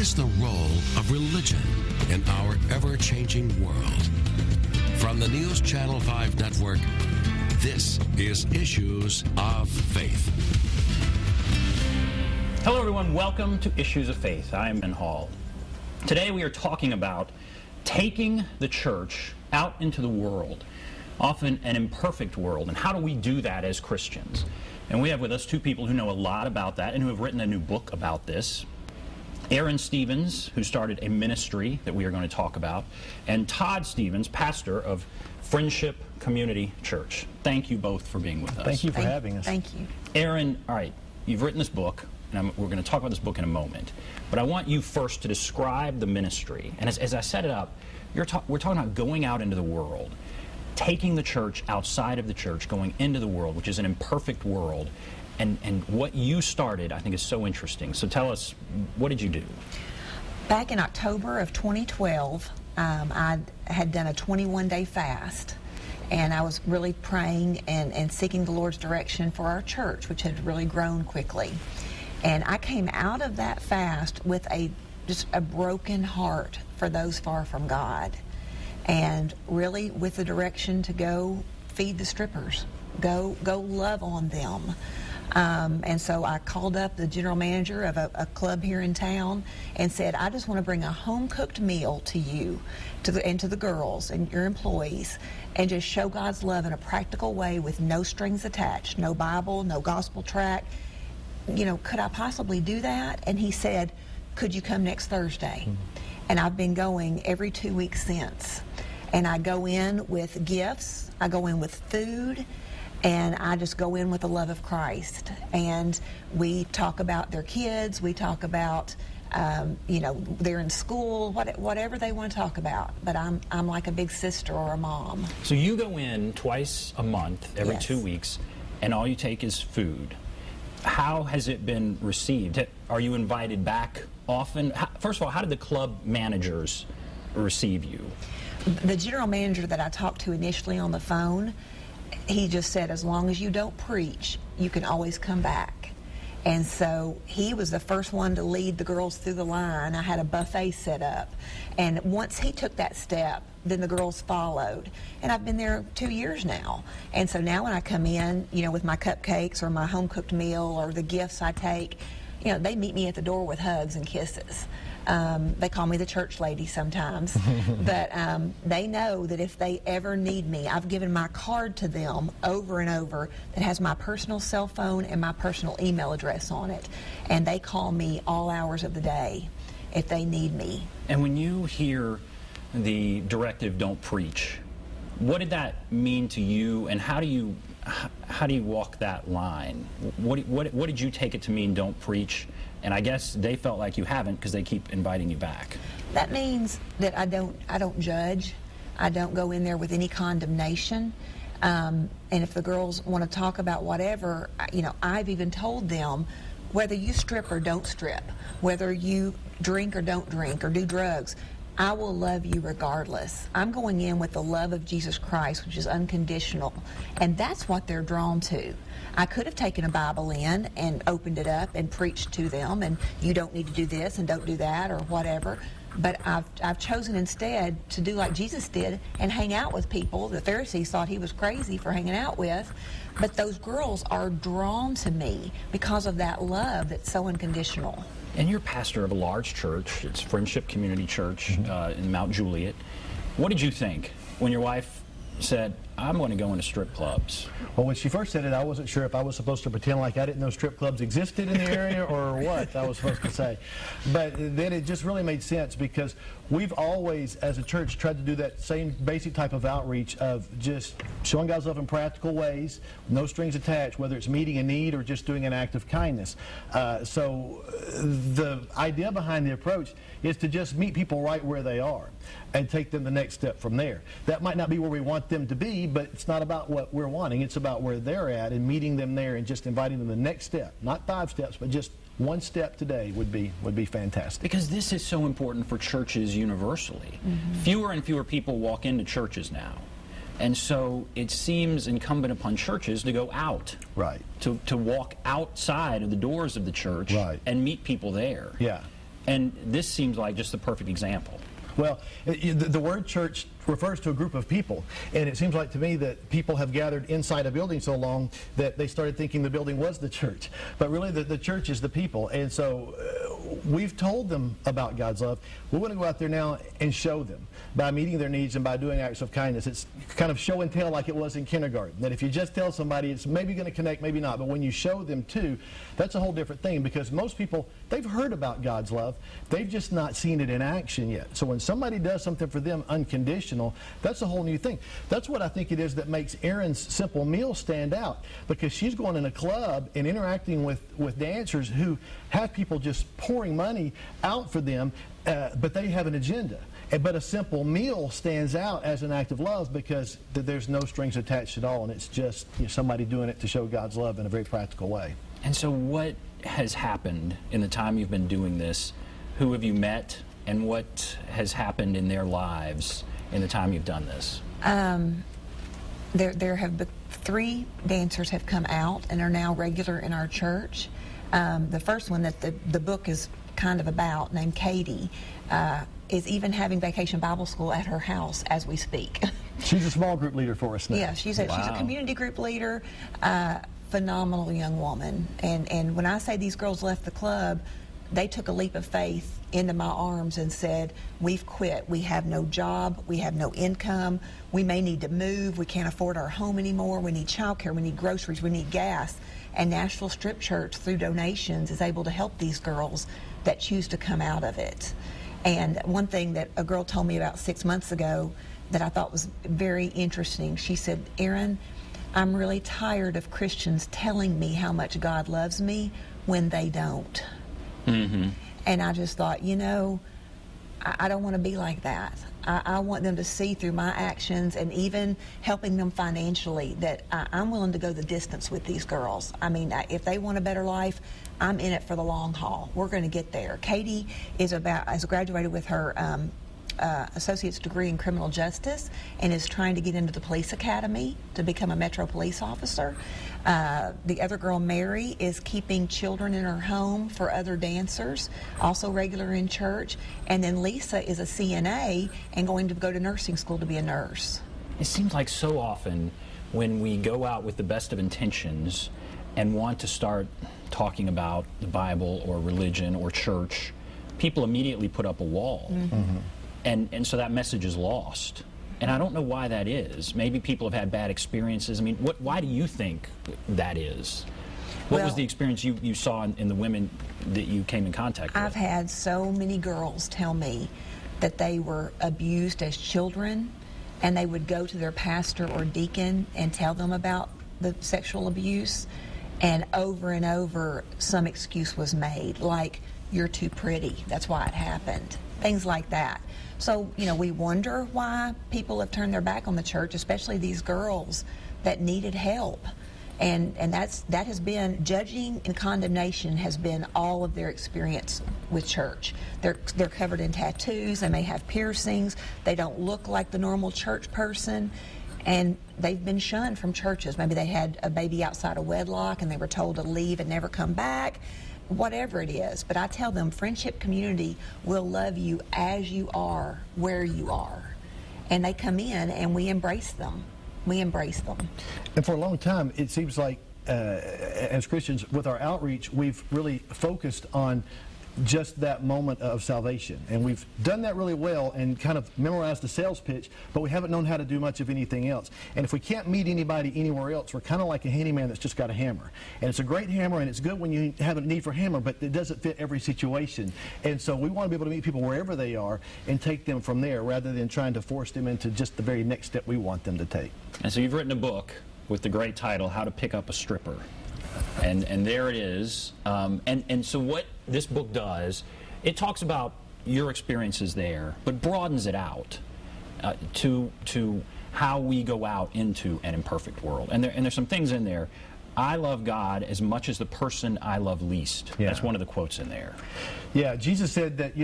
is the role of religion in our ever-changing world? From the News Channel 5 Network, this is Issues of Faith. Hello everyone, welcome to Issues of Faith. I'm Ben Hall. Today we are talking about taking the church out into the world, often an imperfect world, and how do we do that as Christians? And we have with us two people who know a lot about that and who have written a new book about this. Erin Stevens, who started a ministry that we are going to talk about, and Todd Stevens, pastor of Friendship Community Church. Thank you both for being with us. Thank you for having us. Thank you. Erin, all right, you've written this book, and we're going to talk about this book in a moment. But I want you first to describe the ministry. And as I set it up, we're talking about going out into the world, taking the church outside of the church, going into the world, which is an imperfect world. And what you started, I think, is so interesting. So tell us, what did you do? Back in October of 2012, I had done a 21-day fast. And I was really praying and seeking the Lord's direction for our church, which had really grown quickly. And I came out of that fast with just a broken heart for those far from God. And really with the direction to go feed the strippers, go love on them. And so I called up the general manager of a club here in town and said, I just want to bring a home-cooked meal to you and to the girls and your employees, and just show God's love in a practical way with no strings attached, no Bible, no gospel tract. You know, could I possibly do that? And he said, could you come next Thursday? And I've been going every 2 weeks since. And I go in with gifts, I go in with food, and I just go in with the love of Christ. And we talk about their kids, we talk about, you know, they're in school, whatever they want to talk about. But I'm like a big sister or a mom. So you go in twice a month, every Yes. 2 weeks, and all you take is food. How has it been received? Are you invited back often? First of all, how did the club managers receive you? The general manager that I talked to initially on the phone, he just said, as long as you don't preach, you can always come back. And so he was the first one to lead the girls through the line. I had a buffet set up. And once he took that step, then the girls followed. And I've been there 2 years now. And so now when I come in, you know, with my cupcakes or my home-cooked meal or the gifts I take, you know, they meet me at the door with hugs and kisses. They call me the church lady sometimes, but they know that if they ever need me, I've given my card to them over and over that has my personal cell phone and my personal email address on it, and they call me all hours of the day if they need me. And when you hear the directive, don't preach, what did that mean to you, and how do you walk that line? What did you take it to mean, don't preach? And I guess they felt like you haven't because they keep inviting you back. That means that I don't judge. I don't go in there with any condemnation. And if the girls want to talk about whatever, you know, I've even told them, whether you strip or don't strip, whether you drink or don't drink or do drugs, I will love you regardless. I'm going in with the love of Jesus Christ, which is unconditional. And that's what they're drawn to. I could have taken a Bible in and opened it up and preached to them, and you don't need to do this and don't do that or whatever. But I've chosen instead to do like Jesus did and hang out with people. The Pharisees thought he was crazy for hanging out with. But those girls are drawn to me because of that love that's so unconditional. And you're pastor of a large church. It's Friendship Community Church in Mount Juliet. What did you think when your wife said, I'm going to go into strip clubs? Well, when she first said it, I wasn't sure if I was supposed to pretend like I didn't know strip clubs existed in the area or what I was supposed to say. But then it just really made sense because we've always, as a church, tried to do that same basic type of outreach of just showing God's love in practical ways, no strings attached, whether it's meeting a need or just doing an act of kindness. So the idea behind the approach is to just meet people right where they are and take them the next step from there. That might not be where we want them to be, but it's not about what we're wanting. It's about where they're at and meeting them there and just inviting them the next step. Not 5 steps, but just one step today would be fantastic. Because this is so important for churches universally. Fewer and fewer people walk into churches now. And so it seems incumbent upon churches to go out. Right. To walk outside of the doors of the church right. and meet people there. Yeah. And this seems like just the perfect example. Well, the word church refers to a group of people, and it seems like to me that people have gathered inside a building so long that they started thinking the building was the church. But really the church is the people, and so we've told them about God's love. We want to go out there now and show them by meeting their needs and by doing acts of kindness. It's kind of show and tell like it was in kindergarten, that if you just tell somebody, it's maybe going to connect, maybe not, but when you show them too, that's a whole different thing, because most people, they've heard about God's love, they've just not seen it in action yet. So when somebody does something for them unconditional, that's a whole new thing. That's what I think it is that makes Erin's simple meal stand out, because she's going in a club and interacting with dancers who have people just pouring money out for them, but they have an agenda. But a simple meal stands out as an act of love because there's no strings attached at all, and it's just somebody doing it to show God's love in a very practical way. And so what has happened in the time you've been doing this? Who have you met, and what has happened in their lives in the time you've done this? There have been 3 dancers have come out and are now regular in our church. The first one that the book is kind of about, named Katie, is even having Vacation Bible School at her house as we speak. She's a small group leader for us now. Yeah, she's a community group leader, phenomenal young woman. And when I say these girls left the club, they took a leap of faith into my arms and said, we've quit. We have no job. We have no income. We may need to move. We can't afford our home anymore. We need childcare. We need groceries. We need gas. And Nashville Strip Church, through donations, is able to help these girls that choose to come out of it. And one thing that a girl told me about 6 months ago that I thought was very interesting, she said, Erin, I'm really tired of Christians telling me how much God loves me when they don't. Mm-hmm. And I just thought, I don't want to be like that. I want them to see through my actions and even helping them financially that I'm willing to go the distance with these girls. I mean, if they want a better life, I'm in it for the long haul. We're going to get there. Katie has graduated with her associate's degree in criminal justice and is trying to get into the police academy to become a Metro police officer. The other girl, Mary, is keeping children in her home for other dancers, also regular in church. And then Lisa is a CNA and going to go to nursing school to be a nurse. It seems like so often when we go out with the best of intentions and want to start talking about the Bible or religion or church, people immediately put up a wall. Mm-hmm. And so that message is lost. And I don't know why that is. Maybe people have had bad experiences. I mean, why do you think that is? What was the experience you saw in the women that you came in contact with? I've had so many girls tell me that they were abused as children, and they would go to their pastor or deacon and tell them about the sexual abuse, and over some excuse was made, like, you're too pretty, that's why it happened, things like that. So, we wonder why people have turned their back on the church, especially these girls that needed help. And that has been, judging and condemnation has been all of their experience with church. They're covered in tattoos, they may have piercings, they don't look like the normal church person, and they've been shunned from churches. Maybe they had a baby outside of wedlock and they were told to leave and never come back. Whatever it is, but I tell them Friendship Community will love you as you are, where you are. And they come in and we embrace them. We embrace them. And for a long time, it seems like as Christians, with our outreach, we've really focused on just that moment of salvation. And we've done that really well and kind of memorized the sales pitch, but we haven't known how to do much of anything else. And if we can't meet anybody anywhere else, we're kind of like a handyman that's just got a hammer. And it's a great hammer, and it's good when you have a need for a hammer, but it doesn't fit every situation. And so we want to be able to meet people wherever they are and take them from there rather than trying to force them into just the very next step we want them to take. And so you've written a book with the great title, How to Pick Up a Stripper. And there it is. And so what this book does, it talks about your experiences there, but broadens it out to how we go out into an imperfect world. And there's some things in there. I love God as much as the person I love least. Yeah. That's one of the quotes in there. Yeah, Jesus said that,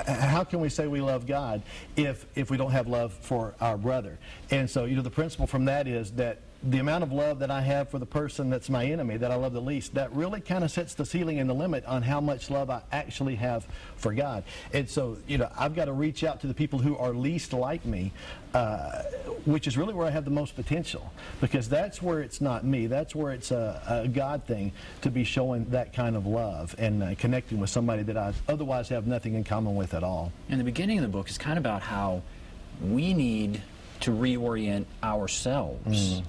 how can we say we love God if we don't have love for our brother? And so, the principle from that is that the amount of love that I have for the person that's my enemy, that I love the least, that really kind of sets the ceiling and the limit on how much love I actually have for God. And so, I've got to reach out to the people who are least like me, which is really where I have the most potential, because that's where it's not me. That's where it's a God thing to be showing that kind of love and connecting with somebody that I otherwise have nothing in common with at all. And the beginning of the book is kind of about how we need to reorient ourselves.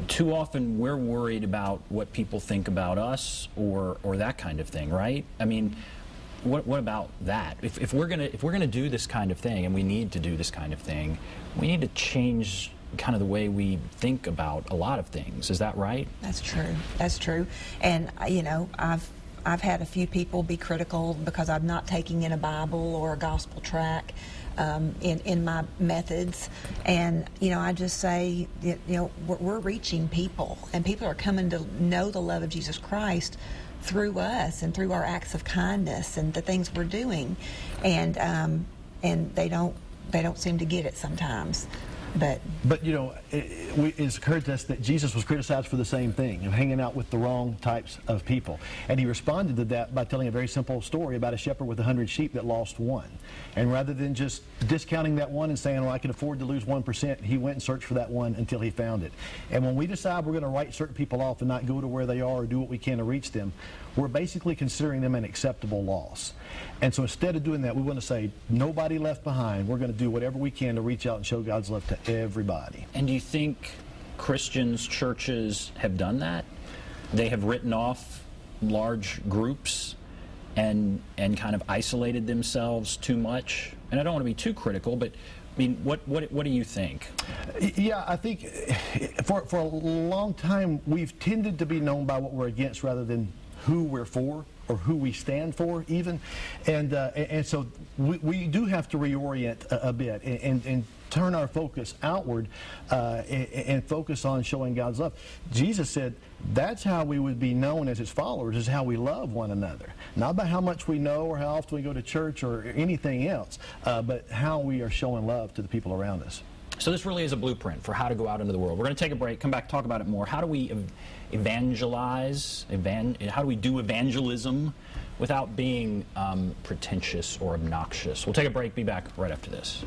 Too often we're worried about what people think about us or that kind of thing, right? I mean, what about that? If we're gonna do this kind of thing, and we need to do this kind of thing, we need to change kind of the way we think about a lot of things. Is that right? That's true. That's true. And I've had a few people be critical because I'm not taking in a Bible or a gospel tract in my methods, and I just say we're reaching people, and people are coming to know the love of Jesus Christ through us and through our acts of kindness and the things we're doing, and they don't seem to get it sometimes. But it's occurred to us that Jesus was criticized for the same thing, of hanging out with the wrong types of people. And he responded to that by telling a very simple story about a shepherd with 100 sheep that lost one. And rather than just discounting that one and saying, well, I can afford to lose 1%, he went and searched for that one until he found it. And when we decide we're going to write certain people off and not go to where they are or do what we can to reach them, we're basically considering them an acceptable loss. And so instead of doing that, we want to say, nobody left behind. We're going to do whatever we can to reach out and show God's love to everybody. And do you think Christians, churches have done that? They have written off large groups and kind of isolated themselves too much? And I don't want to be too critical, but I mean, what do you think? Yeah, I think for a long time we've tended to be known by what we're against rather than who we're for or who we stand for even, and so we do have to reorient a bit and turn our focus outward and focus on showing God's love. Jesus said that's how we would be known as his followers, is how we love one another. Not by how much we know or how often we go to church or anything else, but how we are showing love to the people around us. So this really is a blueprint for how to go out into the world. We're going to take a break, come back, talk about it more. How do we evangelize? How do we do evangelism without being pretentious or obnoxious? We'll take a break, be back right after this.